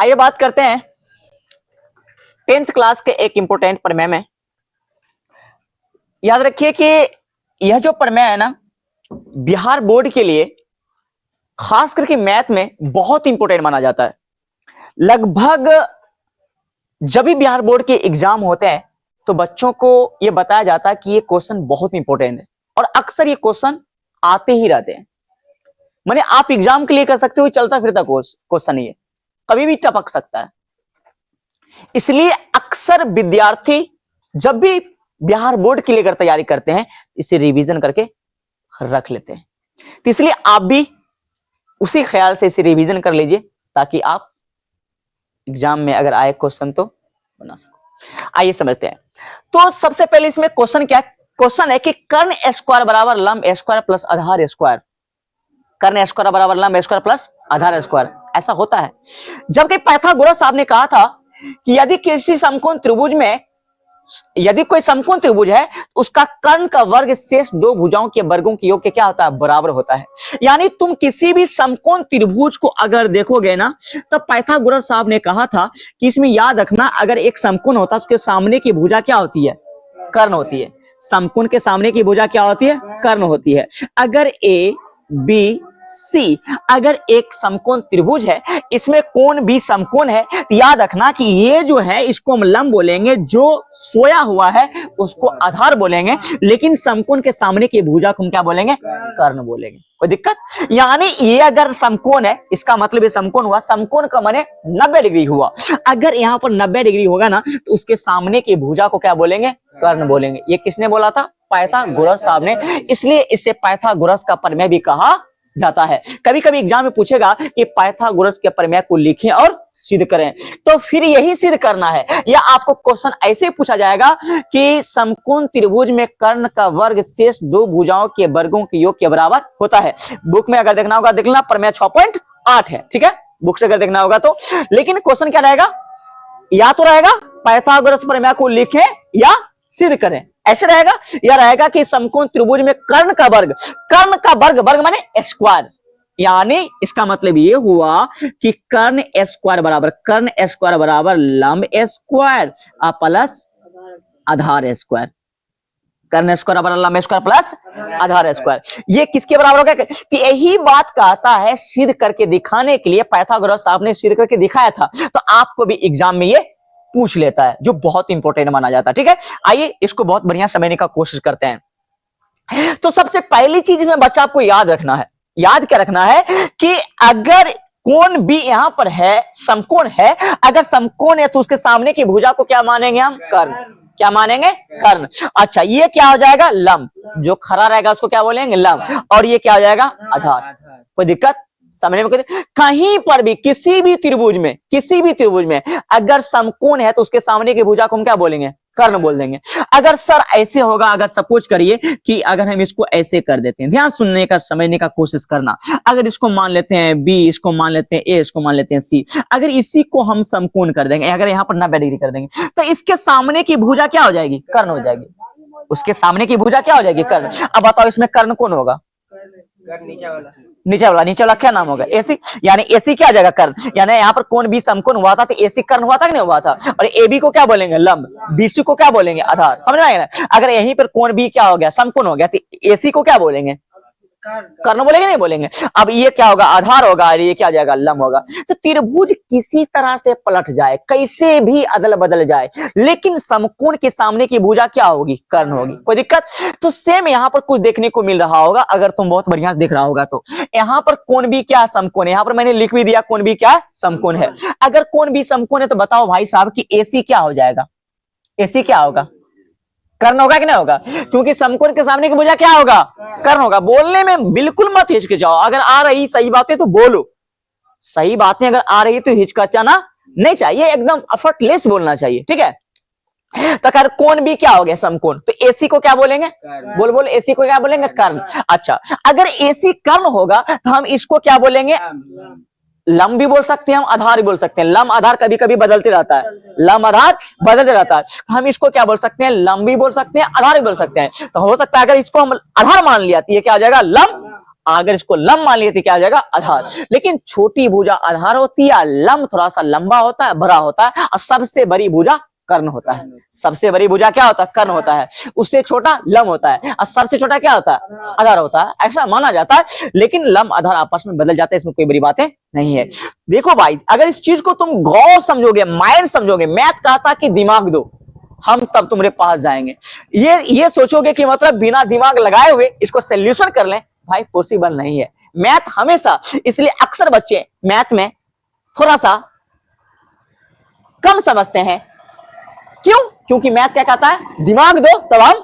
आइए बात करते हैं 10th क्लास के एक इंपोर्टेंट प्रमेय में। याद रखिए कि यह जो प्रमेय है ना, बिहार बोर्ड के लिए खास करके मैथ में बहुत इंपोर्टेंट माना जाता है। लगभग जब भी बिहार बोर्ड के एग्जाम होते हैं तो बच्चों को यह बताया जाता है कि ये क्वेश्चन बहुत इंपोर्टेंट है और अक्सर ये क्वेश्चन आते ही रहते हैं। माने आप एग्जाम के लिए कर सकते हो, चलता फिरता क्वेश्चन ये कभी भी टपक सकता है। इसलिए अक्सर विद्यार्थी जब भी बिहार बोर्ड के लिए अगर तैयारी करते हैं इसे रिवीजन करके रख लेते हैं। तो इसलिए आप भी उसी ख्याल से इसे रिवीजन कर लीजिए ताकि आप एग्जाम में अगर आए क्वेश्चन तो बना सको। आइए समझते हैं। तो सबसे पहले इसमें क्वेश्चन है कि कर्ण स्क्वायर बराबर लंब स्क्वायर प्लस आधार स्क्वायर। कर्ण स्क्वायर बराबर लंब स्क्वायर प्लस आधार स्क्वायर ऐसा होता है। जबकि पाइथागोरस साहब ने कहा था कि यदि किसी समकोण त्रिभुज में यदि कोई समकोण त्रिभुज है तो उसका कर्ण का वर्ग शेष दो भुजाओं के वर्गों के योग के क्या होता है, बराबर होता है। यानी तुम किसी भी समकोण त्रिभुज को अगर देखोगे ना तो पाइथागोरस साहब ने कहा था कि इसमें याद रखना, अगर एक समकोण होता है उसके सामने की भुजा क्या होती है, कर्ण होती है। समकोण के सामने की भुजा क्या होती है, कर्ण होती है। अगर ए बी सी अगर एक समकोण त्रिभुज है, इसमें कोण भी समकोण है, तो याद रखना कि ये जो है इसको हम लंब बोलेंगे, जो सोया हुआ है उसको आधार बोलेंगे, लेकिन समकोण के सामने की भुजा को हम क्या बोलेंगे, कर्ण बोलेंगे। कोई दिक्कत? यानी ये अगर समकोण है इसका मतलब ये समकोण हुआ, समकोण का माने 90 डिग्री हुआ। अगर यहाँ पर 90 डिग्री होगा ना तो उसके सामने की भुजा को क्या बोलेंगे, कर्ण बोलेंगे। ये किसने बोला था, पाइथागोरस साहब ने। इसलिए इसे पाइथागोरस का प्रमेय भी कहा जाता है। कभी कभी एग्जाम में पूछेगा कि पाइथागोरस के प्रमेय को लिखें और सिद्ध करें, तो फिर यही सिद्ध करना है। या आपको क्वेश्चन ऐसे पूछा जाएगा कि समकोण त्रिभुज में कर्ण का वर्ग शेष दो भुजाओं के वर्गों के योग के बराबर होता है। बुक में अगर देखना होगा देख लेना, प्रमेय 6.8 है, ठीक है, बुक से अगर देखना होगा तो। लेकिन क्वेश्चन क्या रहेगा, या तो रहेगा पाइथागोरस प्रमेय को लिखें या सिद्ध करें, ऐसे रहेगा। या रहेगा कि समकोण त्रिभुज में कर्ण का वर्ग माने स्क्वायर। यानी इसका मतलब ये हुआ कि कर्ण स्क्वायर बराबर लंब स्क्वायर प्लस आधार स्क्वायर। कर्ण स्क्वायर बराबर लंब स्क्वायर प्लस आधार स्क्वायर। ये किसके बराबर होगा कि यही बात कहता है सिद्ध करके दिखाने के लिए। पाइथागोरस साहब ने सिद्ध करके दिखाया था, तो आपको भी एग्जाम में ये पूछ लेता है, जो बहुत इंपॉर्टेंट माना जाता है। ठीक है, आइए इसको बहुत बढ़िया समझने का कोशिश करते हैं। तो सबसे पहली चीज इसमें बच्चा आपको याद क्या रखना है कि अगर कोण भी यहां पर है, समकोण है, अगर समकोण है तो उसके सामने की भुजा को क्या मानेंगे हम, कर्ण। क्या मानेंगे, कर्ण। अच्छा, ये क्या हो जाएगा, लंब। जो खड़ा रहेगा उसको क्या बोलेंगे, लंब। और ये क्या हो जाएगा, आधार। कोई दिक्कत समझने में? कहीं पर भी किसी भी त्रिभुज में अगर समकोण है तो उसके सामने की भुजा को हम क्या बोलेंगे, कर्ण बोल देंगे। अगर सर ऐसे होगा, अगर सपोज करिए कि अगर हम इसको ऐसे कर देते हैं, ध्यान सुनने का, समझने का कोशिश करना। अगर इसको मान लेते हैं बी, इसको मान लेते हैं ए, इसको मान लेते हैं सी, अगर इसी को हम समकोण कर देंगे, अगर यहाँ पर 90 डिग्री कर देंगे, तो इसके सामने की भुजा क्या हो जाएगी, कर्ण हो जाएगी। उसके सामने की भुजा क्या हो जाएगी, कर्ण। अब बताओ इसमें कर्ण कौन होगा, नीचे वाला क्या नाम होगा, एसी। यानी एसी क्या आ जाएगा, कर्ण। यानी यहाँ पर कोण भी समकोण हुआ था तो एसी कर्ण हुआ था कि नहीं हुआ था। और एबी को क्या बोलेंगे, लंब। बीसी को क्या बोलेंगे, आधार। समझ में आएगा ना? अगर यहीं पर कोण भी क्या हो गया, समकोण हो गया, तो एसी को क्या बोलेंगे, कर्ण बोलेंगे, नहीं बोलेंगे। अब ये क्या होगा, आधार होगा, और ये क्या हो जाएगा, लंब होगा। तो त्रिभुज किसी तरह से पलट जाए, कैसे भी अदल बदल जाए, लेकिन समकोण के सामने की भुजा क्या होगी, कर्ण होगी। कोई दिक्कत? तो सेम यहाँ पर कुछ देखने को मिल रहा होगा, अगर तुम बहुत बढ़िया से देख रहा होगा तो। यहाँ पर कोण भी क्या, समकोण है। यहाँ पर मैंने लिख भी दिया कोण भी क्या, समकोण है। अगर कोण भी समकोण है तो बताओ भाई साहब कि एसी क्या हो जाएगा, एसी क्या होगा, कर्ण होगा कि नहीं होगा? क्योंकि समकोण के सामने की भुजा क्या होगा, कर्ण होगा। बोलने में बिल्कुल मत हिचकिचाओ, अगर आ रही सही बातें तो बोलो, सही बातें अगर आ रही तो हिचकिचाना नहीं चाहिए, एकदम एफर्टलेस बोलना चाहिए। ठीक है, तो अगर कोण भी क्या हो गया, समकोण, तो एसी को क्या बोलेंगे, बोल एसी को क्या बोलेंगे, कर्ण। अच्छा, अगर एसी कर्ण होगा तो हम इसको क्या बोलेंगे, लंब भी बोल सकते हैं हम, आधार भी बोल सकते हैं। लंब आधार कभी कभी बदलते रहता है, लंब आधार बदलते रहता है। हम इसको क्या बोल सकते हैं, लंब भी बोल सकते हैं, आधार भी बोल सकते हैं। तो हो सकता है अगर इसको हम आधार मान लिया तो ये क्या हो जाएगा, लंब। अगर इसको लंब मान लिए तो क्या हो जाएगा, आधार। लेकिन छोटी भुजा आधार होती है, लंब थोड़ा सा लंबा होता है, बड़ा होता है, और सबसे बड़ी भुजा कर्ण होता है। सबसे बड़ी भुजा क्या होता है, कर्ण होता है। उससे छोटा लंब होता है, और सबसे छोटा क्या होता है, आधार होता है, ऐसा माना जाता है। लेकिन लंब आधार आपस में बदल जाते हैं, इसमें कोई बड़ी बातें नहीं है। देखो भाई, अगर इस चीज को तुम गौर समझोगे, माइंड समझोगे, मैथ कहता कि दिमाग दो, हम तब तुम्हारे पास जाएंगे। ये सोचोगे कि मतलब बिना दिमाग लगाए हुए इसको सोल्यूशन कर लें, भाई पॉसिबल नहीं है। मैथ हमेशा, इसलिए अक्सर बच्चे मैथ में थोड़ा सा कम समझते हैं। क्यों? क्योंकि मैथ क्या कहता है, दिमाग दो तब हम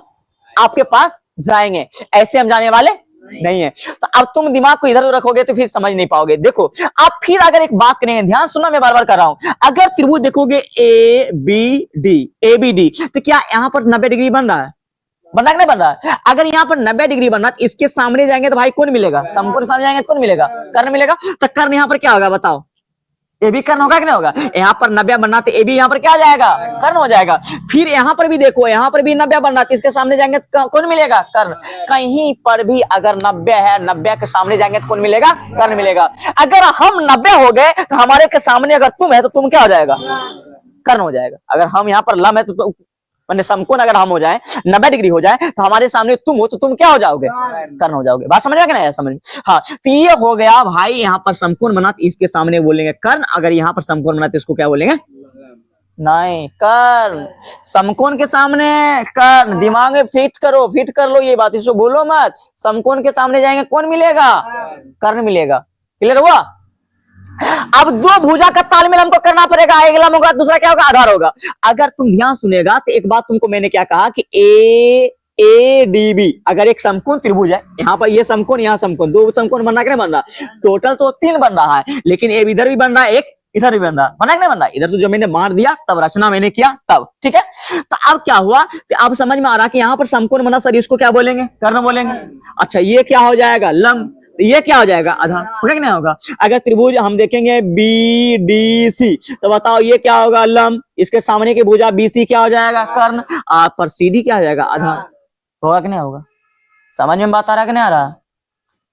आपके पास जाएंगे, ऐसे हम जाने वाले नहीं है। तो अब तुम दिमाग को इधर उधर रखोगे तो फिर समझ नहीं पाओगे। देखो आप फिर अगर एक बात करेंगे, ध्यान सुनना, मैं बार बार कर रहा हूं। अगर त्रिभुज देखोगे ए बी डी, तो क्या यहां पर 90 डिग्री बन रहा है, बन रहा है कि नहीं बन रहा है? अगर यहाँ पर 90 डिग्री बन रहा है तो इसके सामने जाएंगे तो भाई कौन मिलेगा, समकोण सामने जाएंगे तो कौन मिलेगा, कर्ण मिलेगा। तो कर्ण यहाँ पर क्या होगा बताओ, ए भी कर्ण होगा कि नहीं होगा? यहाँ पर 90 बनना तो ए भी यहाँ पर क्या आ जाएगा, कर्ण हो जाएगा। फिर यहाँ पर भी देखो, यहाँ पर भी 90 बनना तो इसके सामने जाएंगे तो कौन मिलेगा, कर्ण। कहीं पर भी अगर 90 है, 90 के सामने जाएंगे तो कौन मिलेगा, कर्ण मिलेगा। अगर हम 90 हो गए तो हमारे के सामने अगर तुम है तो तुम क्या हो जाएगा, कर्ण हो जाएगा। अगर हम यहाँ पर लंब है तो मैंने समकोण अगर हम हो जाए 90 डिग्री हो जाए तो हमारे सामने तुम हो तो तुम क्या हो जाओगे, कर्ण हो जाओगे। बात समझ में नहीं? समझ। हाँ, तो ये हो गया भाई, यहाँ पर समकोण बना तो इसके सामने बोलेंगे कर्ण, अगर यहाँ पर समकोण बना तो इसको क्या बोलेंगे, नहीं, कर्ण। समकोण के सामने कर्ण, दिमाग में फिट कर लो ये बात, इसको बोलो मत। समकोण के सामने जाएंगे कौन मिलेगा, कर्ण मिलेगा। क्लियर हुआ? अब दो भुजा का तालमेल हमको करना पड़ेगा, एक लंब होगा, दूसरा क्या होगा, आधार होगा। अगर तुम ध्यान सुनेगा तो एक बात तुमको मैंने क्या कहा कि ए डी बी अगर एक समकोण त्रिभुज है, यहाँ पर ये समकोण, यहाँ समकोण, दो समकोण बनना कि नहीं बन रहा, टोटल तो 3 बन रहा है, लेकिन एक इधर भी बन रहा है, एक इधर भी बन रहा है, बना कि नहीं बन रहा? इधर से जो मैंने मार दिया तब रचना मैंने किया तब, ठीक है। तो अब क्या हुआ, तो अब समझ में आ रहा कि यहाँ पर समकोण बना, सर इसको क्या बोलेंगे, कर्ण बोलेंगे। अच्छा, ये क्या हो जाएगा, लंब, ये क्या हो जाएगा, आधार। होगा कि नहीं होगा? अगर त्रिभुज हम देखेंगे बी डी सी, तो बताओ ये क्या होगा, लंब, इसके सामने की भुजा बी सी क्या हो जाएगा, कर्ण, पर सी डी क्या हो जाएगा, आधार। होगा कि नहीं होगा? समझ में बात आ रहा है कि नहीं आ रहा?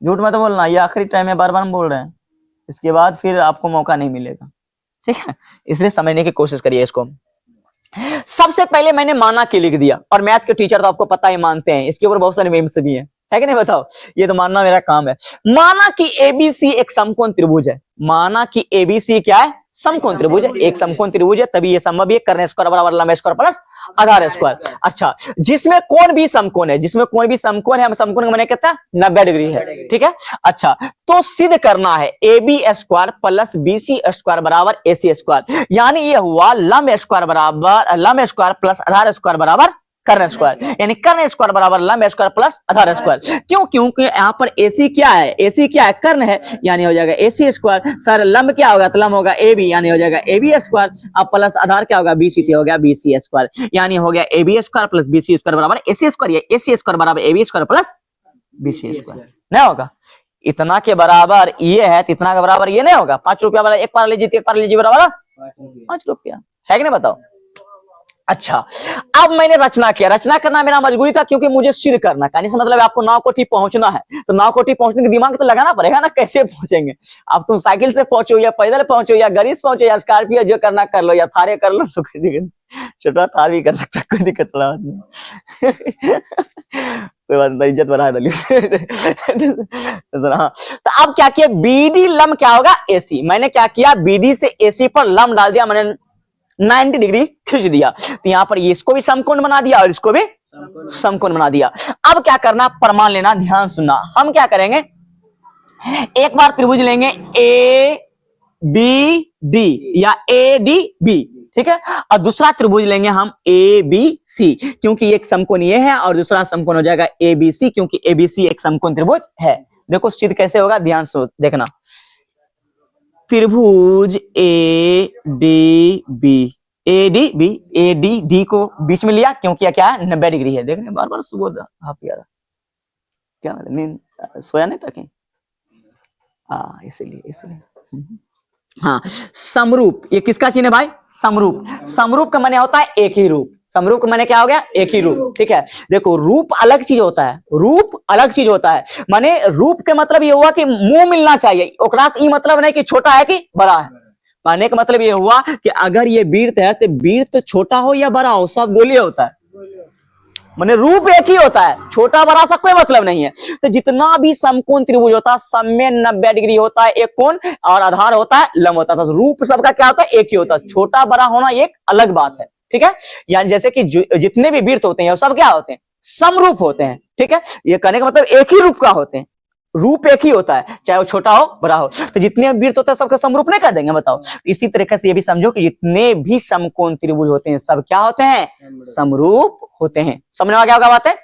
झूठ मत बोलना, ये आखिरी टाइम है, बार बार बोल रहे हैं, इसके बाद फिर आपको मौका नहीं मिलेगा, ठीक है। इसलिए समझने की कोशिश करिए इसको। सबसे पहले मैंने माना कि लिख दिया, और मैथ के टीचर तो आपको पता ही मानते हैं, इसके ऊपर बहुत सारे मीम्स भी हैं, है कि नहीं? बताओ, ये तो मानना मेरा काम है। माना कि एबीसी एक समकोण त्रिभुज है, माना कि एबीसी क्या है, समकोण त्रिभुज है, एक समकोण त्रिभुज है, तभी ये संभव है, कर्ण स्क्वायर बराबर लंब स्क्वायर प्लस आधार स्क्वायर। अच्छा, जिसमें कोण भी समकोण है, जिसमें कोण भी समकोण है, हम समकोण का माने कितना, 90 डिग्री है, ठीक है। अच्छा, तो सिद्ध करना है A B square plus B C square बराबर ए सी स्क्वायर, यानी ये हुआ लंब स्क्वायर बराबर लंब स्क्वायर प्लस आधार स्क्वायर बराबर कर्ण स्क्वायर, यानी कर्ण स्क्वायर बराबर लंब स्क्वायर प्लस आधार स्क्वायर। क्यों? क्योंकि यहाँ पर एसी क्या है, एसी क्या है, कर्ण है, यानी हो जाएगा एसी स्क्वायर। सर लंब क्या होगा, तो लंब होगा ए बी, यानी हो जाएगा ए बी स्क्वायर। अब प्लस आधार क्या होगा, बी सी, हो गया बी सी स्क्वायर, यानी हो गया A B square plus B C square बराबर A C square, A C square बराबर A B square plus B C square. नहीं होगा? इतना के बराबर ये है, इतना के बराबर ये नहीं होगा। 5 रुपया वाला एक पार लीजिए, एक पार लीजिए बराबर 5 रुपया, है कि नहीं? बताओ। अच्छा, अब मैंने रचना किया, रचना करना मेरा मजबूरी था, क्योंकि मुझे सिद्ध करना, कहने से मतलब आपको नाव कोठी पहुंचना है, तो नाव कोठी पहुंचने के दिमाग तो लगाना पड़ेगा ना, कैसे पहुंचेंगे। अब तुम साइकिल से पहुंचो या पैदल पहुंचो या गाड़ी से पहुंचो या स्कॉर्पियो, जो करना कर लो, या थारे कर लो, तो कोई दिक्कत, छोटा थार भी कर सकता, कोई दिक्कत नहीं। कोई बात नहीं, इज्जत बढ़ा डाली। तो अब क्या किया, बीडी लंब क्या होगा, एसी। मैंने क्या किया, बीडी से एसी पर लंब डाल दिया, मैंने 90 डिग्री खींच दिया, तो यहाँ पर इसको भी समकोण बना दिया और इसको भी समकोण बना दिया। अब क्या करना, प्रमाण लेना, ध्यान सुनना। हम क्या करेंगे, एक बार त्रिभुज लेंगे ए बी डी या ए डी बी, ठीक है, और दूसरा त्रिभुज लेंगे हम ए बी सी, क्योंकि एक समकोण ये है और दूसरा समकोण हो जाएगा ए बी सी, क्योंकि ए बी सी एक समकोण त्रिभुज है। देखो सिद्ध कैसे होगा, ध्यान से देखना। त्रिभुज A D B, A D को बीच में लिया, क्योंकि क्या है, 90 डिग्री है। देख रहे हैं, बार बार सुबह हाफ यार, क्या मतलब नींद, सोया नहीं था कहीं, इसीलिए। हाँ, समरूप, ये किसका चिन्ह है भाई, समरूप। समरूप का माने होता है एक ही रूप, समरूप का माने क्या हो गया, एक ही रूप, ठीक है। देखो रूप अलग चीज होता है, रूप अलग चीज होता है। माने रूप के मतलब ये हुआ कि मुंह मिलना चाहिए, ओकरा से ये मतलब नहीं कि छोटा है कि बड़ा है। माने का मतलब ये हुआ कि अगर ये वृत्त है तो वृत्त छोटा हो या बड़ा हो, सब गोलीय होता है। माने रूप एक ही होता है, छोटा बड़ा सा कोई मतलब नहीं है। तो जितना भी समकोण त्रिभुज होता है सब में 90 डिग्री होता है एक कोण, और आधार होता है लंब होता है। तो रूप सबका क्या होता है, एक ही होता है। छोटा बड़ा होना एक अलग बात है, ठीक है। यानी जैसे कि जितने भी वृत्त होते हैं वो सब क्या होते हैं, समरूप होते हैं, ठीक है। ये कहने का मतलब एक ही रूप का होते हैं, रूप एक ही होता है, चाहे वो छोटा हो बड़ा हो। तो जितने वृत्त होते हैं सबके समरूप नहीं कर देंगे, बताओ। इसी तरीके से ये भी समझो कि जितने भी समकोण त्रिभुज होते हैं सब क्या होते हैं, समरूप होते हैं। समझ में आ गया होगा बात है।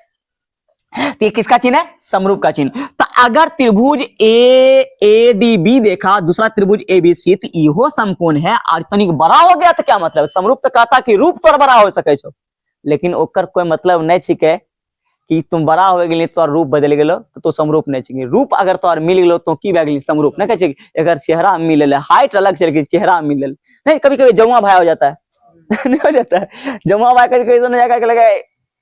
तो ये किसका चिन्ह है, समरूप का चिन्ह। तो अगर त्रिभुज ए डी बी देखा, दूसरा त्रिभुज ए बी सी, तो इहो समकोण है और तनिक बड़ा हो गया तो क्या मतलब, समरूप तो कहता कि रूप पर बड़ा हो सके छो, लेकिन ओकर कोई मतलब नहीं छिके कि तुम बड़ा हो गेली तो रूप बदल गेलो तो समरूप नहीं चाहिए। रूप अगर तो मिल गेलो तो की भए गेली, समरूप नहीं कहे। अगर चेहरा मिले, हाइट अलग से लेकिन चेहरा मिले नहीं, कभी कभी जमुआ भाई हो जाता है नहीं हो जाता है जमुआ भाई कभी कभी जाकर लगा,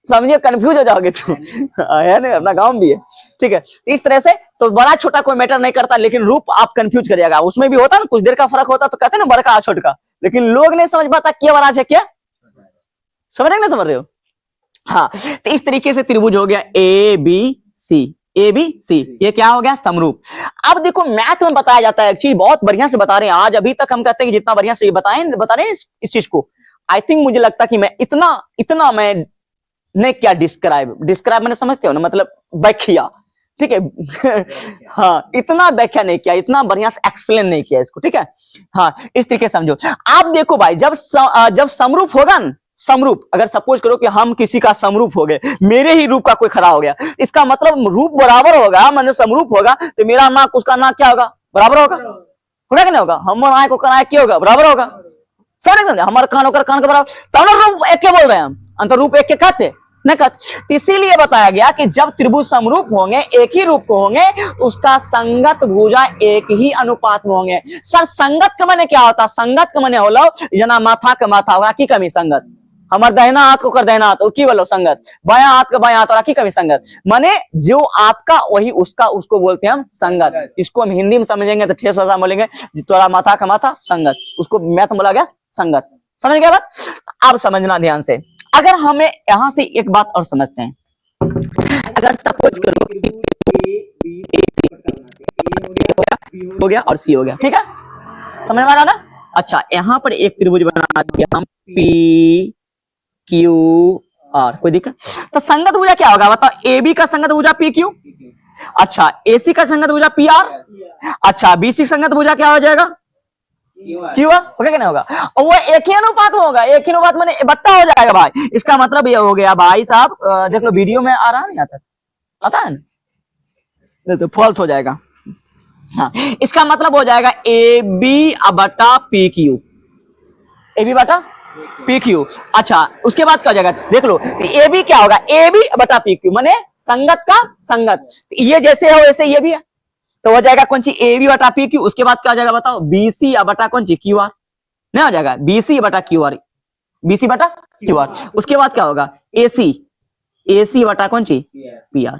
समझिए कंफ्यूज हो जाओगे तुम है ना, अपना गांव भी है, ठीक है। इस तरह से तो बड़ा छोटा कोई मैटर नहीं करता, लेकिन रूप आप कंफ्यूज करिएगा। उसमें भी होता है ना, कुछ देर का फर्क होता तो कहते हैं ना बड़का छोटका, लेकिन लोग नहीं समझ पाता क्या बड़ा है क्या, समझ रहे, नहीं समझ रहे हो। हाँ, तो इस तरीके से त्रिभुज हो गया A B C, A B C, ये क्या हो गया, समरूप। अब देखो मैथ में बताया जाता है, एक चीज बहुत बढ़िया से बता रहे हैं आज। अभी तक हम कहते हैं कि जितना बढ़िया से बता रहे हैं इस चीज को, आई थिंक मुझे लगता है कि मैं इतना मैं नहीं क्या डिस्क्राइब मैंने, समझते हो ना, मतलब व्याख्या, ठीक है हाँ, इतना व्याख्या नहीं किया, इतना बढ़िया से एक्सप्लेन नहीं किया इसको, ठीक है। हाँ, इस तरीके से समझो। आप देखो भाई, जब समरूप होगा ना, समरूप, अगर सपोज करो कि हम किसी का समरूप हो गए, मेरे ही रूप का कोई खड़ा हो गया, इसका मतलब रूप बराबर होगा, मैंने समरूप होगा तो मेरा नाक उसका नाक क्या होगा, बराबर होगा कि नहीं होगा। हमारा नाक को नाक क्या होगा, बराबर होगा। समझ, हमारा कान होकर कान का बराबर, तब रूप एक के बोल रहे हैं हम, अंतर रूप एक के कहते नहीं कहते। इसीलिए बताया गया कि जब त्रिभुज समरूप होंगे, एक ही रूप को होंगे, उसका संगत भुजा एक ही अनुपात में होंगे। सर संगत का माने क्या होता है, संगत का माने होलो जना माथा का माथा होगा की कमी संगत, हमारे दाहिना हाथ को कर दाहिना हाथ की बोलो संगत, बाया हाथ का बाया हाथ और की कमी संगत, माने जो आपका वही उसका, उसको बोलते हैं हम संगत। इसको हम हिंदी में समझेंगे तो ठेस भाषा में बोलेंगे, तोरा माथा का माथा संगत, उसको मैथ में बोला गया संगत। समझ गया बात। अब समझना ध्यान से, अगर हमें यहां से एक बात और समझते हैं, अगर सपोज करो हो गया और सी हो गया, ठीक है, समझ में आ रहा ना। अच्छा, यहां पर एक त्रिभुज बना दिया हम पी क्यू आर, कोई दिक्कत। तो संगत भुजा क्या होगा बताओ, ए बी का संगत भुजा पी क्यू, अच्छा ए सी का संगत भुजा पी आर, अच्छा बी सी संगत भुजा क्या हो जाएगा, क्यू आर, ओके क्या नहीं होगा। और वो एक ही अनुपात होगा, एक ही अनुपात माने बट्टा हो जाएगा भाई। इसका मतलब ये हो गया भाई साहब, देख लो वीडियो में आ रहा नहीं, आता है ना, तो फॉल्स हो जाएगा। हाँ, इसका मतलब हो जाएगा ए बी बटा पी क्यू, ए बी बटा पी क्यू। अच्छा, उसके बाद क्या हो जाएगा, देख लो ए बी क्या होगा, ए बी बटा पी क्यू, माने संगत का संगत, ये जैसे है वैसे ये भी है, तो हो जाएगा कौन सी, ए बी बटा पी क्यू। उसके बाद क्या हो जाएगा बताओ, बी सी बटा कौन सी, क्यू आर, नहीं हो जाएगा बी सी बटा क्यू आर, बी सी बटा क्यू आर। उसके बाद क्या होगा, ए सी बटा कौन सी, पी आर।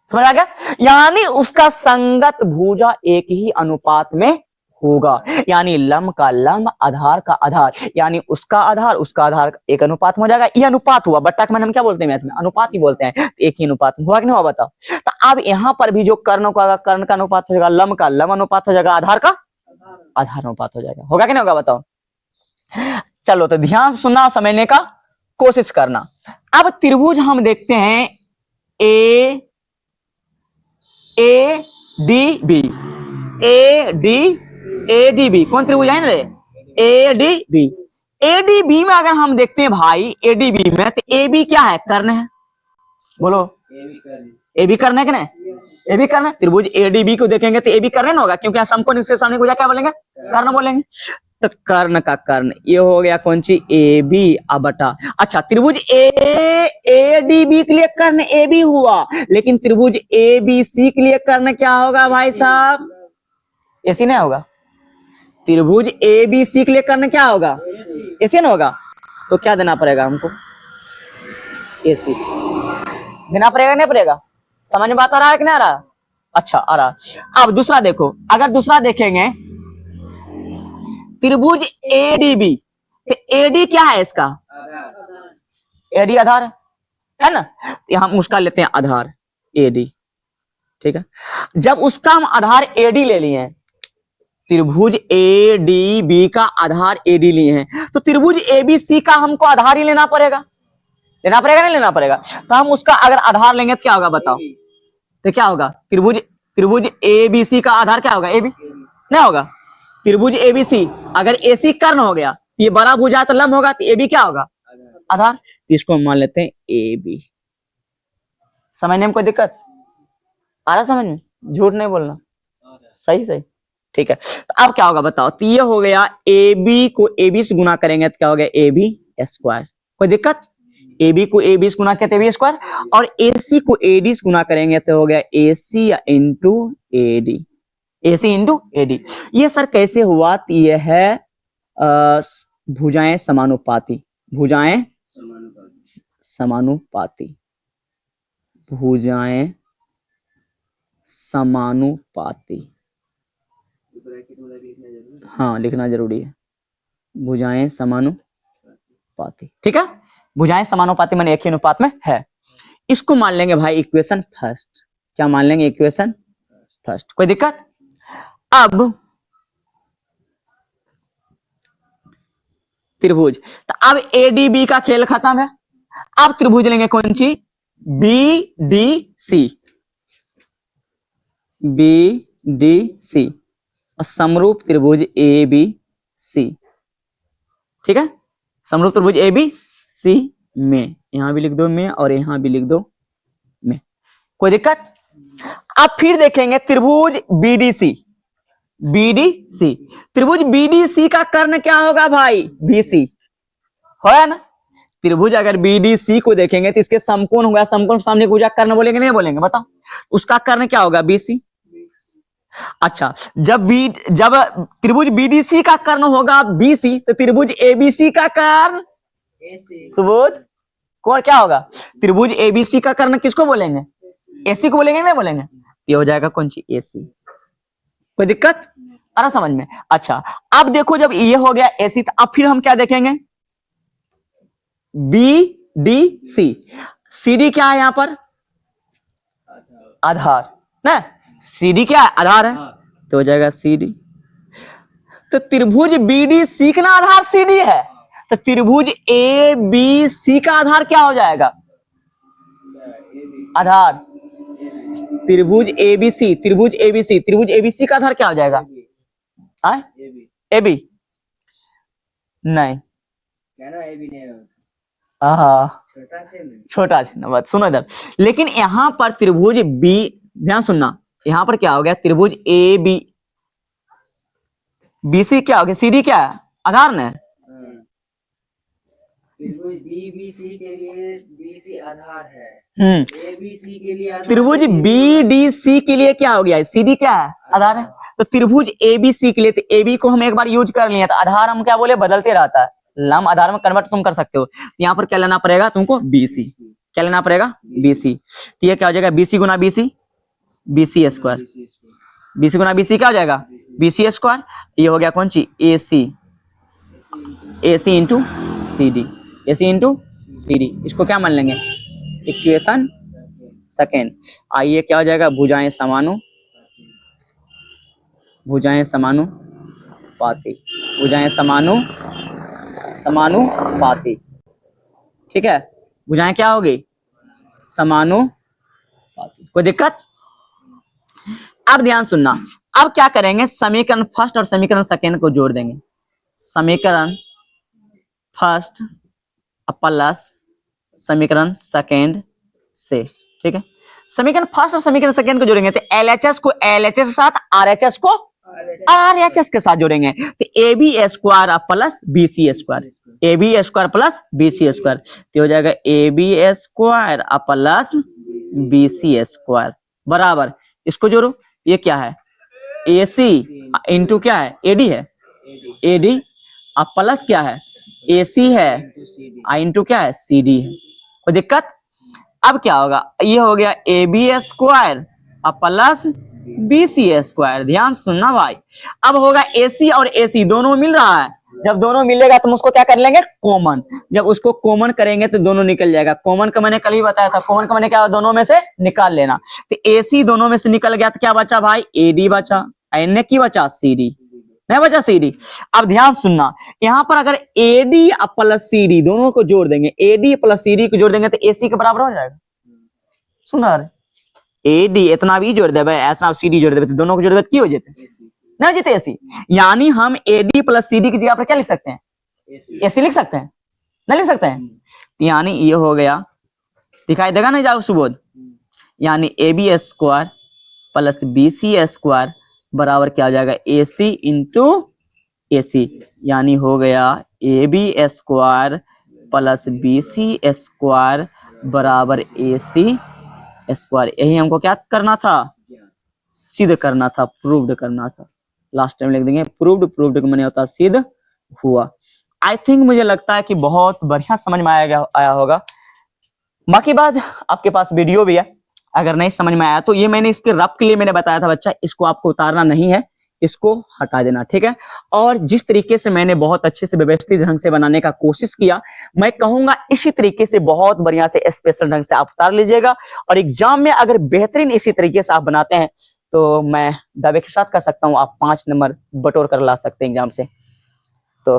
समझ आ गया, यानी उसका संगत भुजा एक ही अनुपात में होगा, यानी लंब का लंब, आधार का आधार, यानी उसका आधार एक अनुपात में हो जाएगा। ये अनुपात हुआ, बट्टा का हम क्या बोलते हैं मैथ में, अनुपात ही बोलते हैं। एक ही अनुपात में हुआ कि नहीं हुआ बताओ। तो अब यहां पर भी जो कर्ण का कर्ण का अनुपात हो जाएगा, लंब का लंब अनुपात हो जाएगा, आधार का आधार अनुपात हो जाएगा, होगा कि नहीं होगा बताओ। चलो तो ध्यान से सुनना, समझने का कोशिश करना। अब त्रिभुज हम देखते हैं A D B, A D B, कौन त्रिभुज है ना रे, ए डी बी में अगर हम देखते हैं भाई, ए डी बी में, तो ए बी क्या है, कर्ण है, बोलो ए बी कर्ण है कि नहीं, ए बी कर्ण है। त्रिभुज ए डी बी को देखेंगे तो ए बी कर्ण होगा, क्योंकि समकोण इसके सामने को क्या बोलेंगे, कर्ण बोलेंगे। तो कर्ण का कर्ण ये हो गया कौन सी, ए बी बटा। अच्छा, त्रिभुज ए डी बी के लिए कर्ण ए बी हुआ, लेकिन त्रिभुज ए बी सी के लिए कर्ण क्या होगा भाई साहब, ऐसी नहीं होगा। त्रिभुज ए बी सी के लिए कर्ण क्या होगा, ऐसे ना होगा। तो क्या देना पड़ेगा हमको, AC देना पड़ेगा, नहीं पड़ेगा? समझ में बात आ रहा है कि नहीं आ रहा? अच्छा आ रहा। अब दूसरा देखो, अगर दूसरा देखेंगे त्रिभुज ADB, तो AD क्या है इसका? AD आधार है ना, यहां हम उसका लेते हैं आधार AD, ठीक है। जब उसका हम आधार AD ले लिए, त्रिभुज ADB का आधार AD लिए हैं, तो त्रिभुज ABC का हमको आधार ही लेना पड़ेगा, लेना पड़ेगा नहीं लेना पड़ेगा? तो हम उसका अगर आधार लेंगे तो क्या होगा बताओ, तो क्या होगा, त्रिभुज ABC का आधार क्या होगा, AB नहीं होगा? त्रिभुज ABC अगर AC कर्ण हो गया, ये बड़ा भुजा तो लंब होगा, तो AB क्या होगा, आधार। तो इसको मान लेते हैं AB। समझने में कोई दिक्कत आ रहा? समझ में, झूठ नहीं बोलना, सही सही, ठीक है। तो अब क्या होगा बताओ, तो ये हो गया AB को AB से गुना करेंगे तो क्या हो गया, AB स्क्वायर। कोई दिक्कत? AB को AB से गुना करते AB स्क्वायर, और AC को AD से गुना करेंगे तो हो गया AC into AD, AC into AD। ये सर कैसे हुआ? तो ये है भुजाएं समानुपाती, भुजाएं समानुपाती, भुजाएं समानुपाती, हाँ लिखना जरूरी है, भुजाएं समानुपाती, ठीक है। भुजाएं समानुपाती माने एक ही अनुपात में है। इसको मान लेंगे भाई इक्वेशन फर्स्ट। क्या मान लेंगे? Equation first. कोई दिक्कत? अब त्रिभुज, तो अब ADB का खेल खत्म है। अब त्रिभुज लेंगे कौन सी? BDC, BDC और समरूप त्रिभुज ABC, ठीक है। समरूप त्रिभुज ABC में, यहां भी लिख दो में और यहां भी लिख दो में। कोई दिक्कत? अब फिर देखेंगे त्रिभुज BDC, BDC, त्रिभुज BDC का कर्ण क्या होगा भाई? BC है ना। त्रिभुज अगर BDC को देखेंगे तो इसके समकोण होगा, समकोण सामने भुजा कर्ण बोलेंगे नहीं बोलेंगे बताओ? उसका कर्ण क्या होगा? BC। अच्छा, जब त्रिभुज BDC का कर्ण होगा BC, तो त्रिभुज ABC का कर्ण सुबोध कौन क्या होगा? त्रिभुज ABC का कर्ण किसको बोलेंगे? AC को बोलेंगे नहीं बोलेंगे? ये हो जाएगा कौन सी? AC। कोई दिक्कत आ रहा समझ में? अच्छा, अब देखो जब ये हो गया AC, तो अब फिर हम क्या देखेंगे? BDC, CD क्या है यहां पर? आधार ना, CD क्या है? आधार है, तो हो जाएगा CD। तो त्रिभुज BDC का आधार CD है, तो त्रिभुज ABC का आधार क्या हो जाएगा? आधार त्रिभुज ABC, त्रिभुज ABC का आधार क्या हो जाएगा? AB नहीं, छोटा बात सुनो इधर। लेकिन यहां पर त्रिभुज B, ध्यान सुनना, यहां पर क्या हो गया? त्रिभुज AB BC क्या हो गया? CD क्या है? आधार ने। त्रिभुज BBC के लिए BC आधार है, ABC के लिए त्रिभुज BDC के लिए क्या हो गया? CD क्या है? आधार है। तो त्रिभुज ABC के लिए, तो AB को हम एक बार यूज कर लिए, तो आधार हम क्या बोले? बदलते रहता है, लम आधार में कन्वर्ट तुम कर सकते हो। यहाँ पर क्या लेना पड़ेगा तुमको? BC। क्या लेना पड़ेगा? BC। तो ये क्या हो जाएगा? BC गुना BC, BC स्क्वायर, BC गुना BC क्या हो जाएगा? BC square. ये हो गया कौन सी? AC, AC into CD, AC into CD। इसको क्या मान लेंगे? Equation second. आइए क्या हो जाएगा? भुजाएं समानुपाती, भुजाएं समानुपाती, ठीक है। भुजाएं क्या होगी? समानुपाती। कोई दिक्कत? अब ध्यान सुनना, अब क्या करेंगे? समीकरण फर्स्ट और समीकरण सेकेंड को जोड़ देंगे। समीकरण फर्स्ट प्लस समीकरण सेकेंड से, ठीक है। समीकरण फर्स्ट और समीकरण सेकेंड को जोड़ेंगे तो LHS को LHS के साथ, RHS को RHS के साथ जोड़ेंगे, तो AB square plus BC square, AB square plus BC square, तो हो जाएगा AB square plus BC square बराबर, इसको जोड़ो, ये क्या है? AC इंटू क्या है? AD है, AD अब प्लस क्या है? AC है आई इंटू क्या है सी डी है, कोई दिक्कत। अब क्या होगा, ये हो गया ए बी स्क्वायर और प्लस बी सी स्क्वायर। ध्यान सुनना भाई, अब होगा ए सी और ए सी दोनों मिल रहा है, जब दोनों मिलेगा तो हम उसको क्या कर लेंगे कॉमन, जब उसको कॉमन करेंगे तो दोनों निकल जाएगा। कॉमन का मैंने कल ही बताया था, कॉमन का मैंने क्या दोनों में से निकाल लेना, तो ए सी दोनों में से निकल गया तो क्या बचा भाई ए डी बचा, एन की बचा सी डी, नहीं बचा सी डी। अब ध्यान सुनना, यहां पर अगर A D plus C D दोनों को जोड़ देंगे, A D plus C D को जोड़ देंगे तो ए सी के बराबर हो जाएगा। सुना ए डी इतना भी जोड़ देवे इतना सी डी जोड़ देवे तो दोनों को जोड़ देवे की हो जाते ना जीते एसी, यानी हम A D plus C D की जगह पर क्या लिख सकते हैं एसी लिख सकते हैं, नहीं लिख सकते हैं, यानी ये हो गया, दिखाई देगा नहीं जाओ सुबोध, यानी A B square plus B C square बराबर क्या हो जाएगा ए सी इंटू ए सी, यानी हो गया A B square plus B C square बराबर ए सी स्क्वायर। यही हमको क्या करना था सिद्ध करना था, प्रूव्ड करना था। लास्ट टाइम लिख देंगे प्रूव्ड, प्रूव्ड का माने होता है सिद्ध हुआ। आई थिंक मुझे लगता है कि बहुत बढ़िया समझ में आया होगा। बाकी बात आपके पास वीडियो भी है, अगर नहीं समझ में आया तो ये मैंने इसके रफ के लिए मैंने बताया था बच्चा, इसको आपको उतारना नहीं है, इसको हटा देना, ठीक है। और जिस तरीके से मैंने बहुत अच्छे से व्यवस्थित ढंग से बनाने का कोशिश किया, मैं कहूंगा इसी तरीके से बहुत बढ़िया से स्पेशल ढंग से आप उतार लीजिएगा, और एग्जाम में अगर बेहतरीन इसी तरीके से आप बनाते हैं तो मैं दावे के साथ कह सकता हूं आप 5 नंबर बटोर कर ला सकते हैं एग्जाम से। तो